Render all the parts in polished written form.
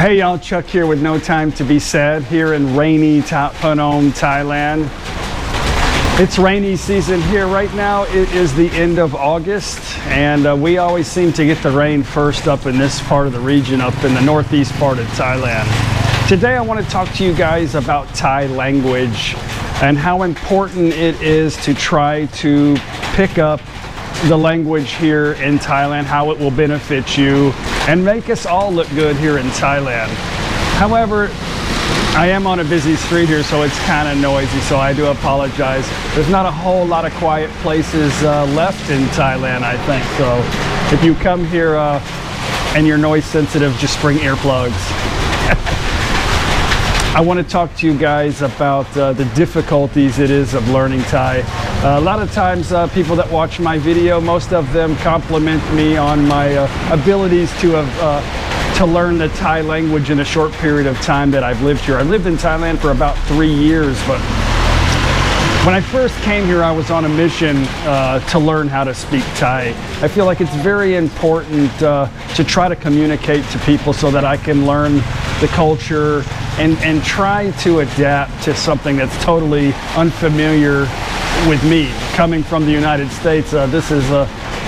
Hey y'all, Chuck here with No Time to Be Sad here in rainy Phnom, Thailand. It's rainy season here right now. It is the end of August, and we always seem to get the rain first up in this part of the region, up in the northeast part of Thailand. Today I want to talk to you guys about Thai language and how important it is to try to pick up the language here in Thailand, how it will benefit you and make us all look good here in Thailand. However, I am on a busy street here, so it's kind of noisy, so I do apologize. There's not a whole lot of quiet places left in Thailand, I think. So if you come here and you're noise sensitive, just bring earplugs. I want to talk to you guys about the difficulties it is of learning Thai. A lot of times people that watch my video, most of them compliment me on my abilities to learn the Thai language in a short period of time that I've lived here. I've lived in Thailand for about 3 years, but when I first came here, I was on a mission to learn how to speak Thai. I feel like it's very important to try to communicate to people so that I can learn the culture and try to adapt to something that's totally unfamiliar with me. Coming from the United States, this is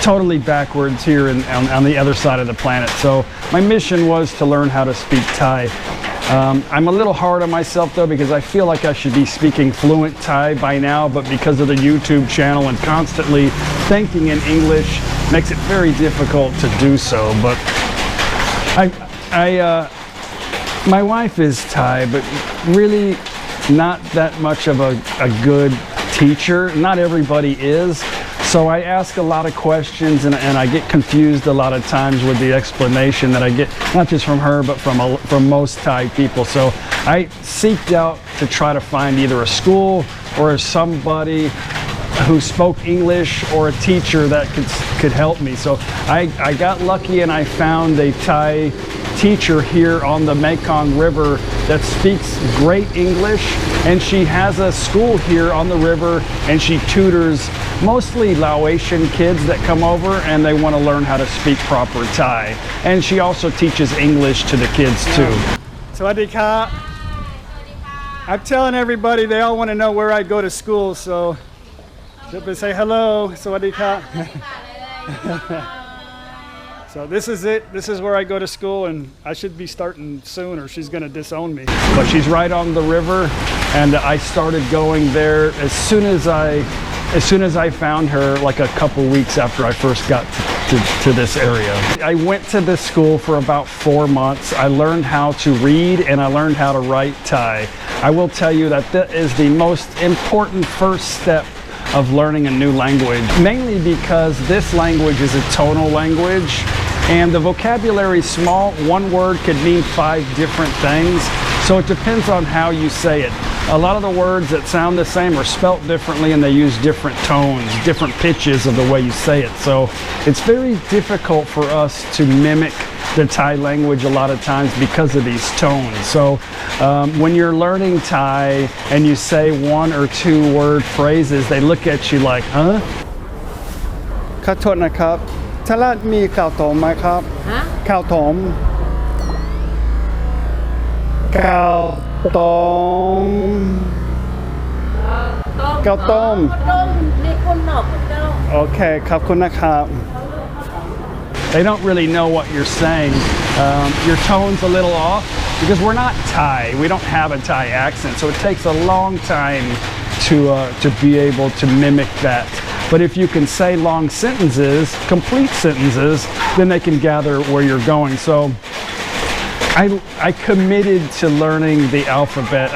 totally backwards here on the other side of the planet. So my mission was to learn how to speak Thai. I'm a little hard on myself though, because I feel like I should be speaking fluent Thai by now, but because of the YouTube channel and constantly thinking in English makes it very difficult to do so. But my wife is Thai, but really not that much of a good teacher. Not everybody is. So I ask a lot of questions and I get confused a lot of times with the explanation that I get, not just from her, but from most Thai people. So I seeked out to try to find either a school or somebody who spoke English or a teacher that could help me. So I got lucky and I found a Thai teacher here on the Mekong River that speaks great English, and she has a school here on the river and she tutors mostly Laotian kids that come over and they want to learn how to speak proper Thai. And she also teaches English to the kids too. Sawadee. I'm telling everybody, they all want to know where I go to school, so just say hello. Sawadee. So this is it. This is where I go to school, and I should be starting soon or she's going to disown me. But she's right on the river, and I started going there as soon as I found her, like a couple weeks after I first got to this area. I went to this school for about 4 months. I learned how to read and I learned how to write Thai. I will tell you that that is the most important first step of learning a new language, mainly because this language is a tonal language and the vocabulary is small. One word could mean 5 different things, so it depends on how you say it. A lot of the words that sound the same are spelt differently and they use different tones, different pitches of the way you say it. So it's very difficult for us to mimic the Thai language a lot of times because of these tones. So when you're learning Thai and you say 1 or 2 word phrases, they look at you like, huh? ขอโทษนะครับทาราดมีข้าวต้มไหมครับข้าวต้มข้าวต้มข้าวต้มนี่คนนอกคนเจ้าโอเคขอบคุณนะครับ They don't really know what you're saying. Your tone's a little off because we're not Thai. We don't have a Thai accent, so it takes a long time to be able to mimic that. But if you can say long sentences, complete sentences, then they can gather where you're going. So I committed to learning the alphabet.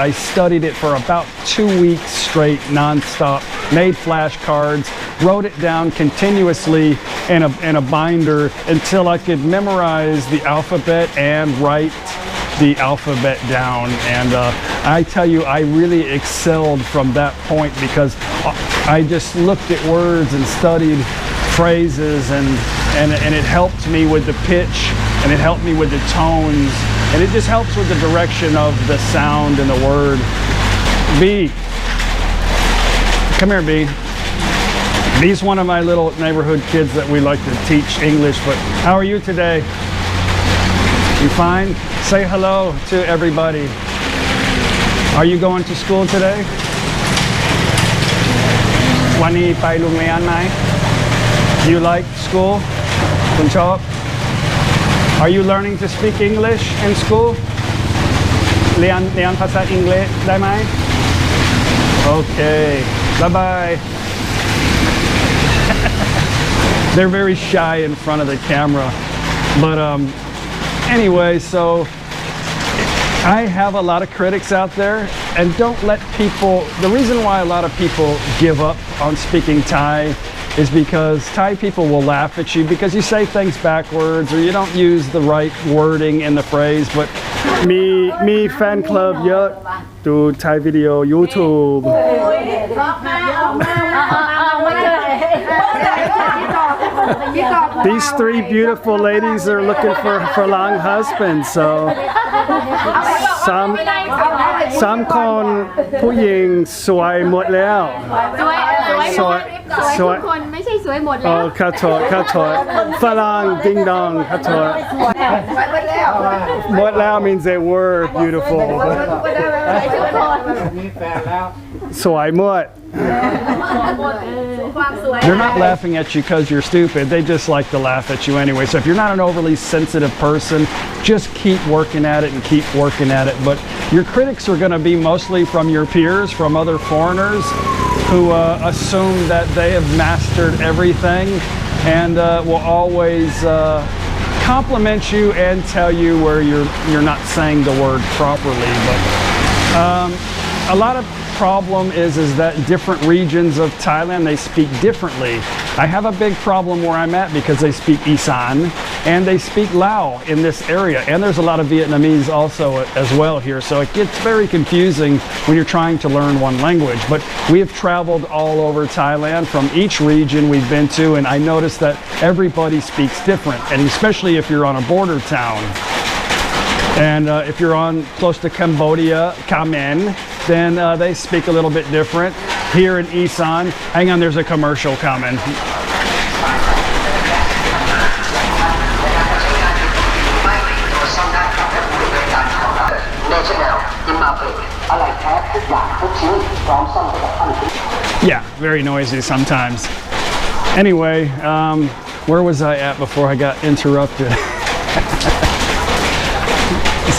I studied it for about 2 weeks straight, nonstop, made flashcards, wrote it down continuously in a binder until I could memorize the alphabet and write the alphabet down. And I tell you, I really excelled from that point because I just looked at words and studied phrases, and it helped me with the pitch, and it helped me with the tones, and it just helps with the direction of the sound and the word. B, come here, B. B's one of my little neighborhood kids that we like to teach English, but how are you today? You fine? Say hello to everybody. Are you going to school today? วันนี้ไปโรงเรียนไหม You like school? คุณชอบ Are you learning to speak English in school? เรียนภาษาอังกฤษได้ไหม Okay. Bye bye. They're very shy in front of the camera. But anyway, so I have a lot of critics out there, and don't let people, the reason why a lot of people give up on speaking Thai is because Thai people will laugh at you because you say things backwards or you don't use the right wording in the phrase. But me fan club เยอะดู Thai video YouTube. These three beautiful ladies are looking for long husbands, so some คนผู้หญิงสวยหมดแล้วสวยคนไม่ใช่สวยหมดแล้วขอโทษฝรั่งding dong ขอโทษหมดแล้ว means they were beautiful สวยหมดThey're not laughing at you because you're stupid. They just like to laugh at you anyway. So if you're not an overly sensitive person, just keep working at it and keep working at it. But your critics are going to be mostly from your peers, from other foreigners who assume that they have mastered everything and will always compliment you and tell you where you're not saying the word properly. But a lot of problem is that different regions of Thailand, they speak differently. I have a big problem where I'm at because they speak Isan and they speak Lao in this area, and there's a lot of Vietnamese also as well here, so it gets very confusing when you're trying to learn one language. But we have traveled all over Thailand from each region we've been to, and I noticed that everybody speaks different, and especially if you're on a border town. And if you're on close to Cambodia, Kamen, then they speak a little bit different. Here in Isan, hang on, there's a commercial coming. Yeah, very noisy sometimes. Anyway, where was I at before I got interrupted?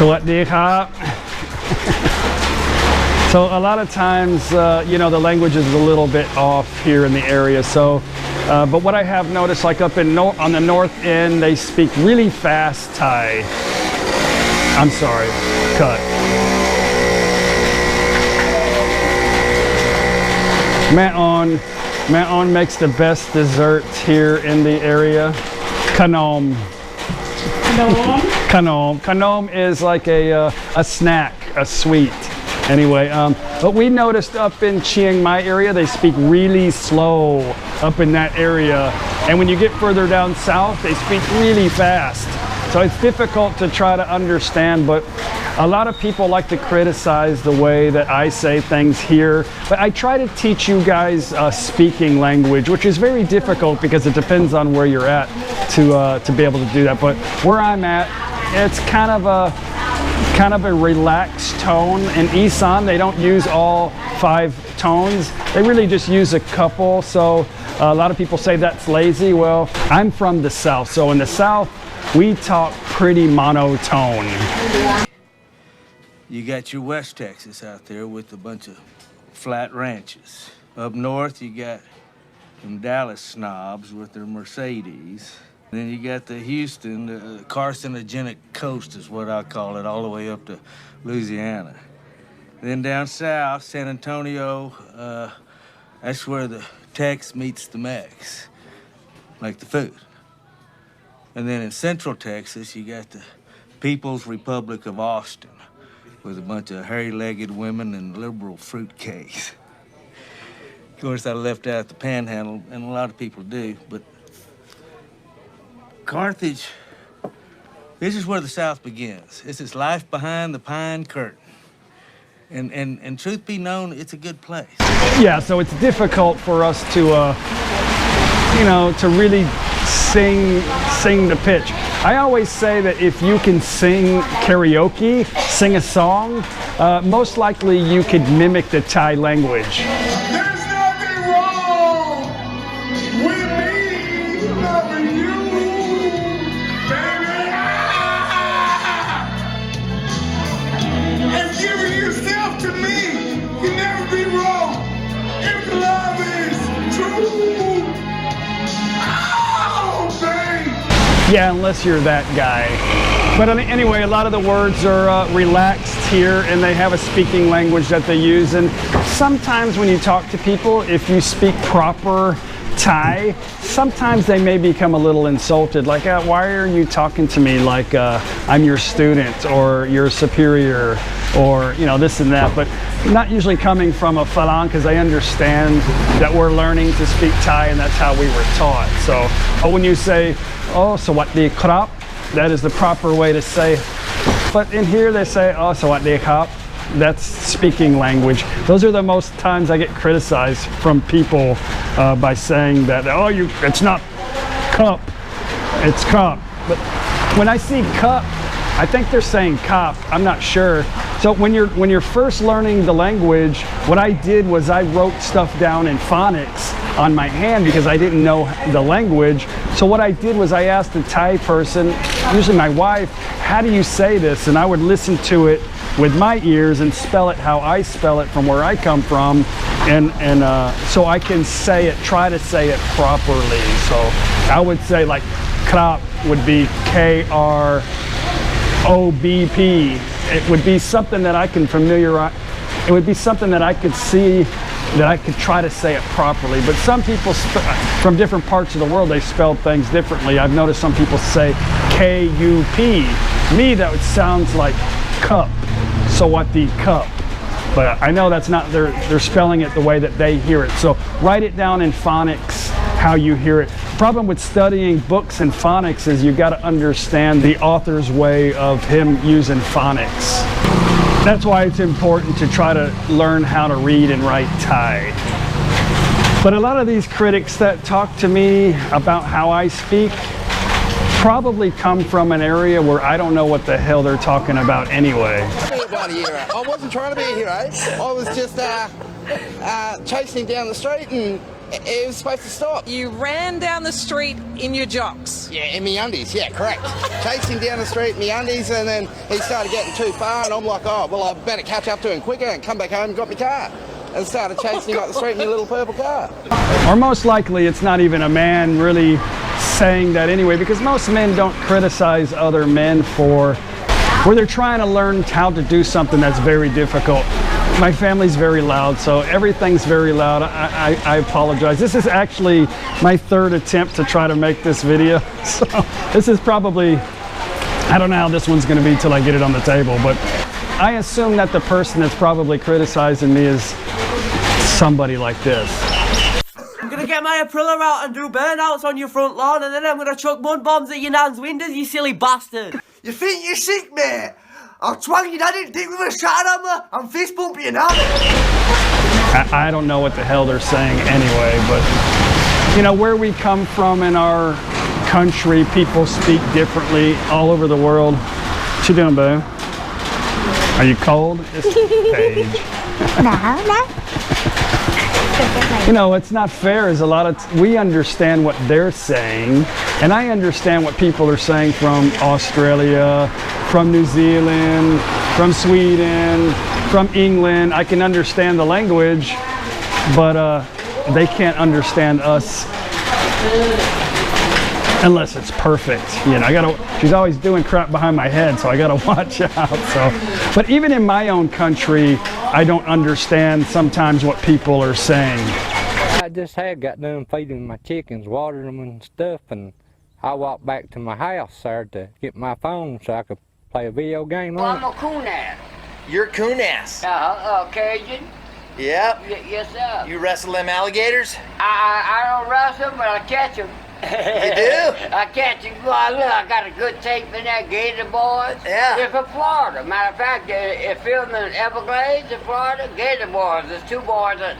สวัสดีครับ So a lot of times, you know, the language is a little bit off here in the area. So, but what I have noticed, like up in on the north end, they speak really fast Thai. I'm sorry, cut. Maon makes the best desserts here in the area. Kanom. Kanom is like a snack, a sweet. Anyway, but we noticed up in Chiang Mai area, they speak really slow up in that area. And when you get further down south, they speak really fast. So it's difficult to try to understand, but a lot of people like to criticize the way that I say things here. But I try to teach you guys speaking language, which is very difficult because it depends on where you're at to be able to do that. But where I'm at, it's kind of a relaxed tone. In Isan, they don't use all 5 tones. They really just use a couple. So a lot of people say that's lazy. Well, I'm from the South. So in the South, we talk pretty monotone. You got your West Texas out there with a bunch of flat ranches. Up north, you got them Dallas snobs with their Mercedes. Then you got the Houston, the carcinogenic coast is what I call it, all the way up to Louisiana. Then down south, San Antonio, that's where the Tex meets the Mex, like the food. And then in central Texas, you got the People's Republic of Austin with a bunch of hairy-legged women and liberal fruitcakes. Of course, I left out the Panhandle, and a lot of people do, but Carthage, this is where the South begins. This is life behind the pine curtain. And truth be known, it's a good place. Yeah, so it's difficult for us to, you know, to really sing the pitch. I always say that if you can sing karaoke, sing a song, most likely you could mimic the Thai language. There's nothing wrong with me loving you, baby. And giving yourself to me can never be wrong if the love is true. Oh, babe. Yeah, unless you're that guy. But anyway, a lot of the words are relaxed here, and they have a speaking language that they use. And sometimes when you talk to people, if you speak proper Thai, sometimes they may become a little insulted. Like, why are you talking to me like I'm your student or your superior or, you know, this and that. But not usually coming from a Phalang, because I understand that we're learning to speak Thai and that's how we were taught. So when you say, oh, sawadee krap, that is the proper way to say. But in here they say, oh, sawadee krap. That's speaking language. Those are the most times I get criticized from people by saying that, oh, it's not cup, it's cup. But when I see cup, I think they're saying cop. I'm not sure. So when you're first learning the language, what I did was I wrote stuff down in phonics on my hand because I didn't know the language. So what I did was I asked the Thai person, usually my wife, how do you say this? And I would listen to it with my ears and spell it how I spell it from where I come from, and so I can say it, try to say it properly. So I would say like krap would be K-R-O-B-P. It would be something that I can familiarize. It would be something that I could see, that I could try to say it properly. But some people from different parts of the world, they spell things differently. I've noticed some people say K-U-P. Me, that would sounds like cup. Sawadee cup. But I know that's not, they're spelling it the way that they hear it. So write it down in phonics how you hear it. The problem with studying books in phonics is you got to understand the author's way of him using phonics. That's why it's important to try to learn how to read and write Thai. But a lot of these critics that talk to me about how I speak probably come from an area where I don't know what the hell they're talking about anyway. I wasn't trying to be a hero. I was just chasing down the street and it was supposed to stop. You ran down the street in your jocks? Yeah, in my undies, yeah, correct. Chasing down the street in my undies, and then he started getting too far and I'm like, oh, well, I better catch up to him quicker and come back home and got my car. And started chasing him up the street in my little purple car. Or most likely it's not even a man really saying that anyway, because most men don't criticize other men for where they're trying to learn how to do something that's very difficult. My family's very loud, so everything's very loud. I apologize. This is actually my third attempt to try to make this video. So this is probably, I don't know how this one's gonna be till I get it on the table, but I assume that the person that's probably criticizing me is somebody like this. I'm gonna get my Aprilla out and do burnouts on your front lawn, and then I'm gonna chuck mud bombs at your nan's windows, you silly bastard. You think you're sick, mate? I'll twang your daddy dick with a shotgun and fist bump you now. I don't know what the hell they're saying anyway, but you know, where we come from in our country, people speak differently all over the world. What you doing, boo? Are you cold? It's Paige. No. You know, it's not fair. Is a lot of we understand what they're saying, and I understand what people are saying from Australia, from New Zealand, from Sweden, from England. I can understand the language, but they can't understand us unless it's perfect. You know, she's always doing crap behind my head, so I gotta watch out. So, but even in my own country, I don't understand sometimes what people are saying. I just had got done feeding my chickens, watering them and stuff, and I walked back to my house there to get my phone so I could play a video game on it. I'm a coon-ass. You're a coon-ass? Cajun? Yep. Yes, sir. You wrestle them alligators? I don't wrestle them, but I catch them. You do? I catch them. Well, look, I got a good tape in that Gator Boys. Yeah. They're from Florida. Matter of fact, it filmed in Everglades in Florida. Gator Boys. There's two boys that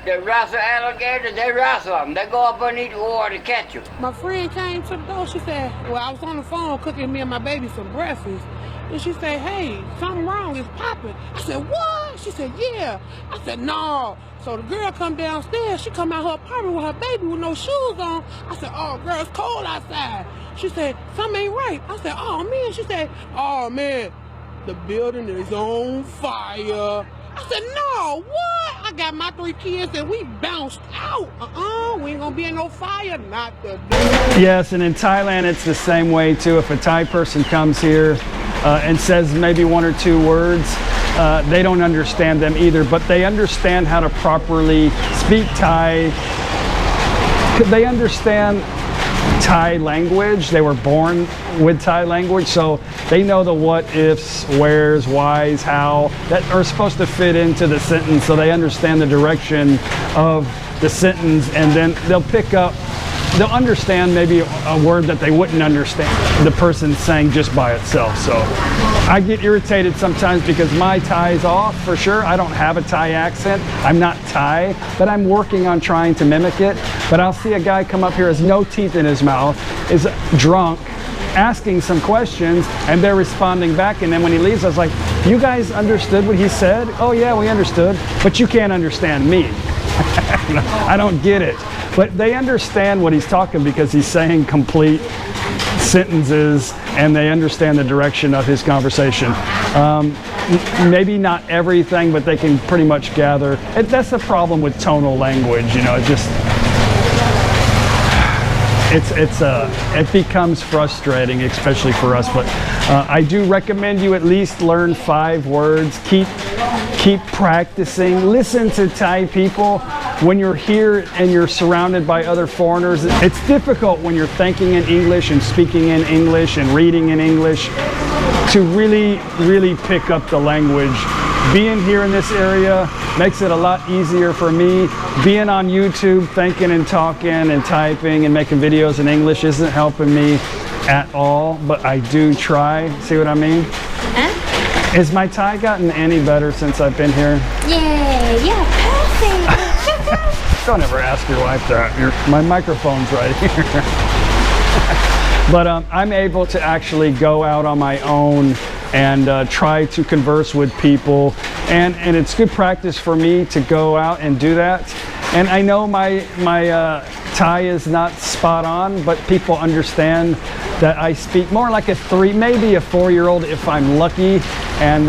They wrestle alligators, they wrestle them. They go up underneath the water to catch them. My friend came to the door. She said, well, I was on the phone cooking me and my baby some breakfast. And she said, hey, something wrong, it's popping. I said, what? She said, yeah. I said, no. So the girl come downstairs. She come out her apartment with her baby with no shoes on. I said, oh, girl, it's cold outside. She said, something ain't right. I said, oh, man. She said, oh, man, the building is on fire. I said, no, what? I got my 3 kids and we bounced out. We ain't gonna be in no fire, not today. Yes, and in Thailand it's the same way too. If a Thai person comes here and says maybe 1 or 2 words, they don't understand them either, but they understand how to properly speak Thai. They understand Thai language. They were born with Thai language, so they know the what ifs, wheres, whys, how that are supposed to fit into the sentence, so they understand the direction of the sentence, and then they'll pick up, they'll understand maybe a word that they wouldn't understand the person saying just by itself. So I get irritated sometimes because my Thai is off for sure. I don't have a Thai accent. I'm not Thai, but I'm working on trying to mimic it. But I'll see a guy come up here, has no teeth in his mouth, is drunk, asking some questions, and they're responding back, and then when he leaves I was like, you guys understood what he said? Oh yeah, we understood, but you can't understand me. I don't get it, but they understand what he's talking because he's saying complete sentences and they understand the direction of his conversation. Maybe not everything, but they can pretty much gather. That's the problem with tonal language, you know, it just it becomes frustrating, especially for us, but I do recommend you at least learn 5 words. Keep practicing. Listen to Thai people. When you're here and you're surrounded by other foreigners, it's difficult when you're thinking in English and speaking in English and reading in English to really pick up the language. Being here in this area makes it a lot easier for me. Being on YouTube, thinking and talking and typing and making videos in English isn't helping me at all, but I do try. See what I mean? Huh? Has my Thai gotten any better since I've been here? Yeah, perfect. Don't ever ask your wife that. My microphone's right here. But I'm able to actually go out on my own and try to converse with people, and it's good practice for me to go out and do that. And I know my Thai is not spot on, but people understand that I speak more like a 3, maybe a 4-year-old if I'm lucky, and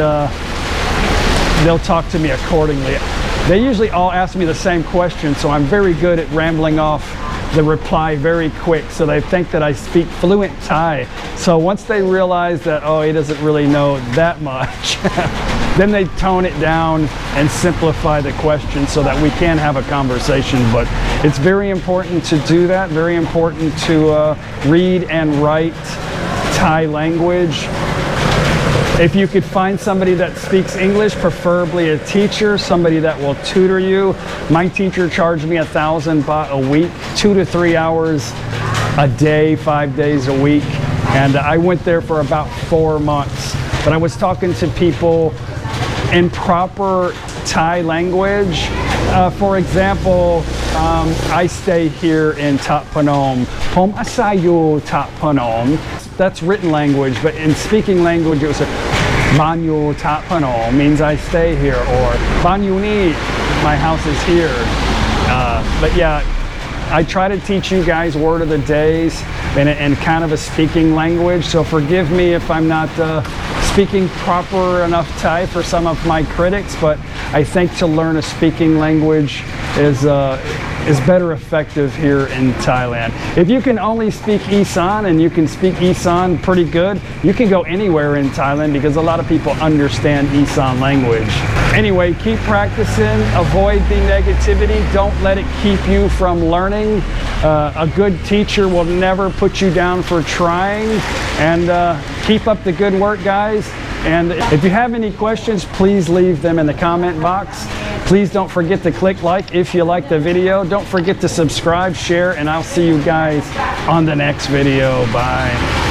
they'll talk to me accordingly. They usually all ask me the same question, so I'm very good at rambling off the reply very quick, so they think that I speak fluent Thai. So once they realize that, oh, he doesn't really know that much, then they tone it down and simplify the question so that we can have a conversation. But it's very important to do that, very important to read and write Thai language. If you could find somebody that speaks English, preferably a teacher, somebody that will tutor you. My teacher charged me 1,000 baht a week, 2 to 3 hours a day, 5 days a week. And I went there for about 4 months. But I was talking to people in proper Thai language. For example, I stay here in Thap Phnom. Pom Asayu Thap Phnom. That's written language, but in speaking language it was Banyu Thap Phnom means I stay here, or Banyu Ni, my house is here. But yeah, I try to teach you guys word of the days in kind of a speaking language, so forgive me if I'm not speaking proper enough Thai for some of my critics, but I think to learn a speaking language is better effective here in Thailand. If you can only speak Isan and you can speak Isan pretty good, you can go anywhere in Thailand because a lot of people understand Isan language. Anyway, keep practicing, avoid the negativity, don't let it keep you from learning. A good teacher will never put you down for trying, and keep up the good work, guys. And if you have any questions, please leave them in the comment box. Please don't forget to click like if you like the video. Don't forget to subscribe, share, and I'll see you guys on the next video. Bye.